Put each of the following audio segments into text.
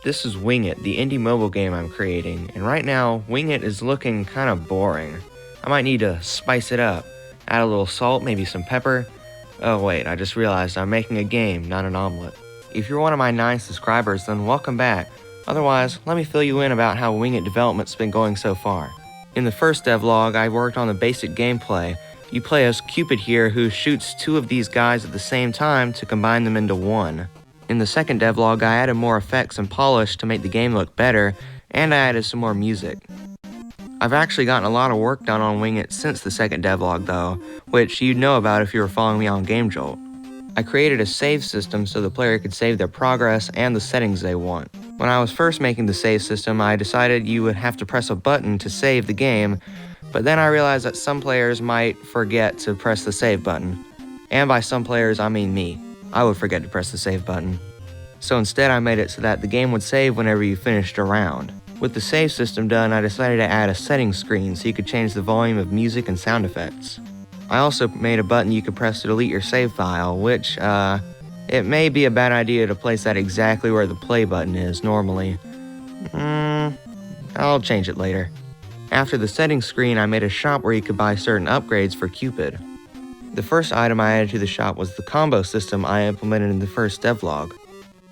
This is Wing It, the indie mobile game I'm creating, and right now, Wing It is looking kinda boring. I might need to spice it up, add a little salt, maybe some pepper. Oh wait, I just realized I'm making a game, not an omelet. If you're one of my 9 subscribers, then welcome back. Otherwise, let me fill you in about how Wing It development's been going so far. In the first devlog, I worked on the basic gameplay. You play as Cupid here, who shoots 2 of these guys at the same time to combine them into one. In the second devlog, I added more effects and polish to make the game look better, and I added some more music. I've actually gotten a lot of work done on Wing It since the second devlog though, which you'd know about if you were following me on GameJolt. I created a save system so the player could save their progress and the settings they want. When I was first making the save system, I decided you would have to press a button to save the game, but then I realized that some players might forget to press the save button. And by some players, I mean me. I would forget to press the save button. So instead I made it so that the game would save whenever you finished a round. With the save system done, I decided to add a settings screen so you could change the volume of music and sound effects. I also made a button you could press to delete your save file, which, it may be a bad idea to place that exactly where the play button is normally. I'll change it later. After the settings screen, I made a shop where you could buy certain upgrades for Cupid. The first item I added to the shop was the combo system I implemented in the first devlog.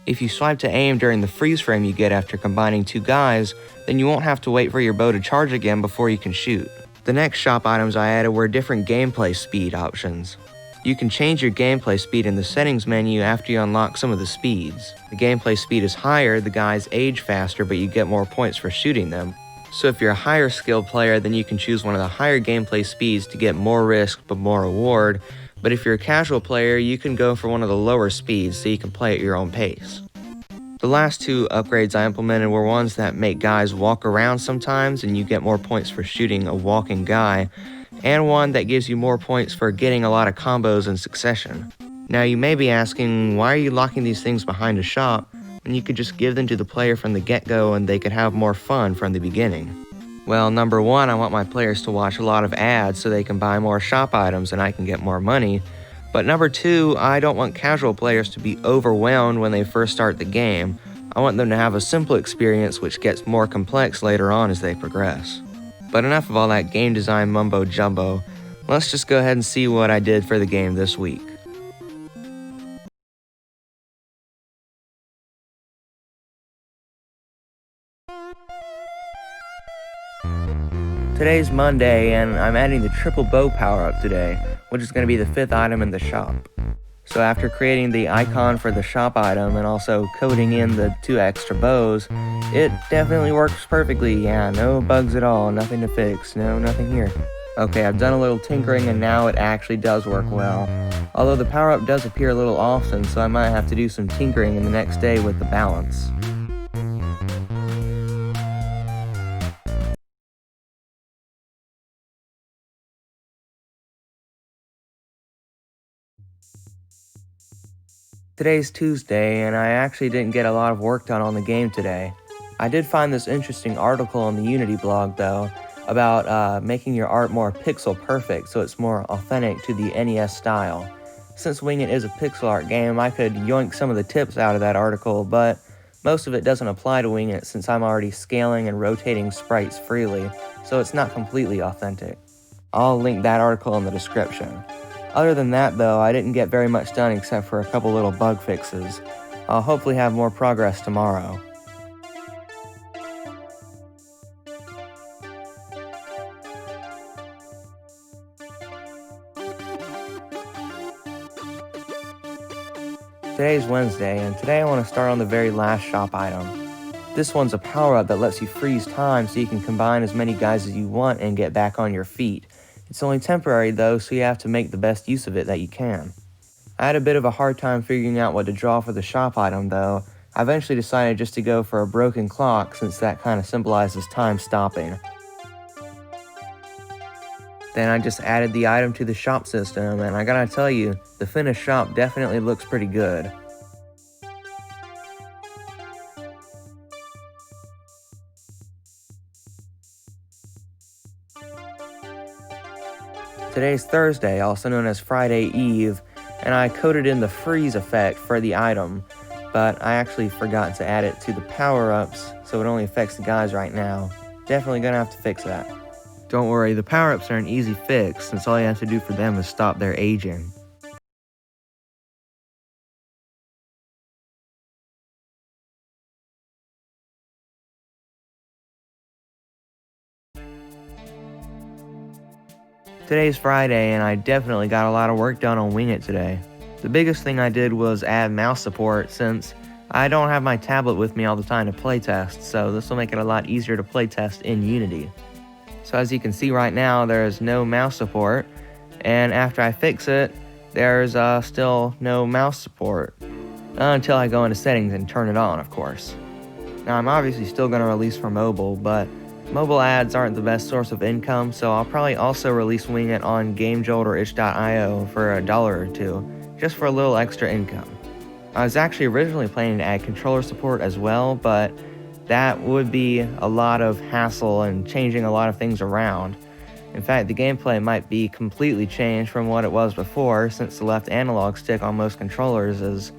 If you swipe to aim during the freeze frame you get after combining 2 guys, then you won't have to wait for your bow to charge again before you can shoot. The next shop items I added were different gameplay speed options. You can change your gameplay speed in the settings menu after you unlock some of the speeds. The gameplay speed is higher, the guys age faster, but you get more points for shooting them. So if you're a higher skilled player, then you can choose one of the higher gameplay speeds to get more risk but more reward, but if you're a casual player, you can go for one of the lower speeds so you can play at your own pace. The last 2 upgrades I implemented were ones that make guys walk around sometimes and you get more points for shooting a walking guy, and one that gives you more points for getting a lot of combos in succession. Now you may be asking, why are you locking these things behind a shop when you could just give them to the player from the get-go and they could have more fun from the beginning? Well, number 1, I want my players to watch a lot of ads so they can buy more shop items and I can get more money. But number 2, I don't want casual players to be overwhelmed when they first start the game. I want them to have a simple experience which gets more complex later on as they progress. But enough of all that game design mumbo jumbo. Let's just go ahead and see what I did for the game this week. Today's Monday, and I'm adding the triple bow power-up today, which is going to be the 5th item in the shop. So after creating the icon for the shop item and also coding in the 2 extra bows, it definitely works perfectly. Yeah, no bugs at all, nothing to fix, nothing here. Okay, I've done a little tinkering and now it actually does work well. Although the power-up does appear a little often, so I might have to do some tinkering in the next day with the balance. Today's Tuesday, and I actually didn't get a lot of work done on the game today. I did find this interesting article on the Unity blog, though, about making your art more pixel perfect so it's more authentic to the NES style. Since Wing It is a pixel art game, I could yoink some of the tips out of that article, but most of it doesn't apply to Wing It since I'm already scaling and rotating sprites freely, so it's not completely authentic. I'll link that article in the description. Other than that though, I didn't get very much done except for a couple little bug fixes. I'll hopefully have more progress tomorrow. Today's Wednesday, and today I want to start on the very last shop item. This one's a power-up that lets you freeze time so you can combine as many guys as you want and get back on your feet. It's only temporary though, so you have to make the best use of it that you can. I had a bit of a hard time figuring out what to draw for the shop item though. I eventually decided just to go for a broken clock since that kind of symbolizes time stopping. Then I just added the item to the shop system, and I gotta tell you, the finished shop definitely looks pretty good. Today's Thursday, also known as Friday Eve, and I coded in the freeze effect for the item, but I actually forgot to add it to the power-ups, so it only affects the guys right now. Definitely gonna have to fix that. Don't worry, the power-ups are an easy fix, since all you have to do for them is stop their aging. Today's Friday, and I definitely got a lot of work done on Wing It today. The biggest thing I did was add mouse support, since I don't have my tablet with me all the time to playtest, so this will make it a lot easier to playtest in Unity. So as you can see right now, there is no mouse support, and after I fix it, there's still no mouse support. Until I go into settings and turn it on, of course. Now I'm obviously still going to release for mobile, but mobile ads aren't the best source of income, so I'll probably also release Wing It on GameJolt or itch.io for $1 or $2, just for a little extra income. I was actually originally planning to add controller support as well, but that would be a lot of hassle and changing a lot of things around. In fact, the gameplay might be completely changed from what it was before, since the left analog stick on most controllers is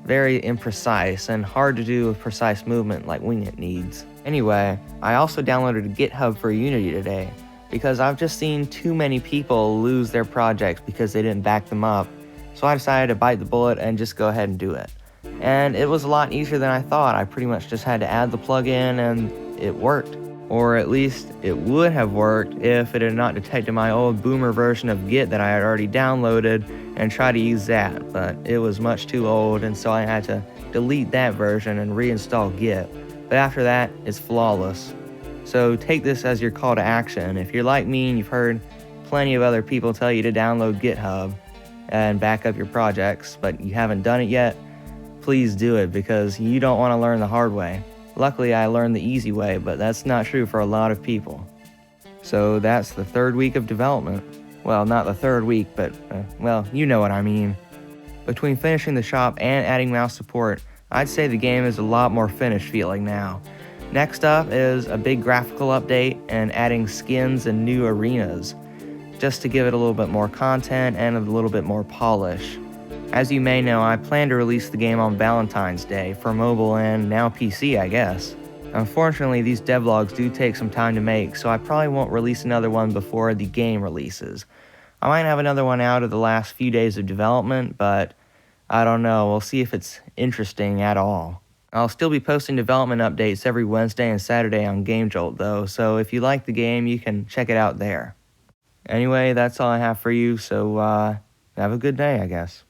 very imprecise and hard to do with precise movement like Wing It needs. Anyway, I also downloaded GitHub for Unity today, because I've just seen too many people lose their projects because they didn't back them up, so I decided to bite the bullet and just go ahead and do it. And it was a lot easier than I thought. I pretty much just had to add the plugin and it worked. Or at least it would have worked if it had not detected my old boomer version of Git that I had already downloaded and tried to use that, but it was much too old, and so I had to delete that version and reinstall Git. But after that, it's flawless. So take this as your call to action. If you're like me and you've heard plenty of other people tell you to download GitHub and back up your projects, but you haven't done it yet, please do it, because you don't want to learn the hard way. Luckily, I learned the easy way, but that's not true for a lot of people. So that's the third week of development. Well, not the third week, but, well, you know what I mean. Between finishing the shop and adding mouse support, I'd say the game is a lot more finished feeling now. Next up is a big graphical update and adding skins and new arenas, just to give it a little bit more content and a little bit more polish. As you may know, I plan to release the game on Valentine's Day for mobile and now PC, I guess. Unfortunately, these devlogs do take some time to make, so I probably won't release another one before the game releases. I might have another one out of the last few days of development, but I don't know, we'll see if it's interesting at all. I'll still be posting development updates every Wednesday and Saturday on GameJolt though, so if you like the game, you can check it out there. Anyway, that's all I have for you, so have a good day, I guess.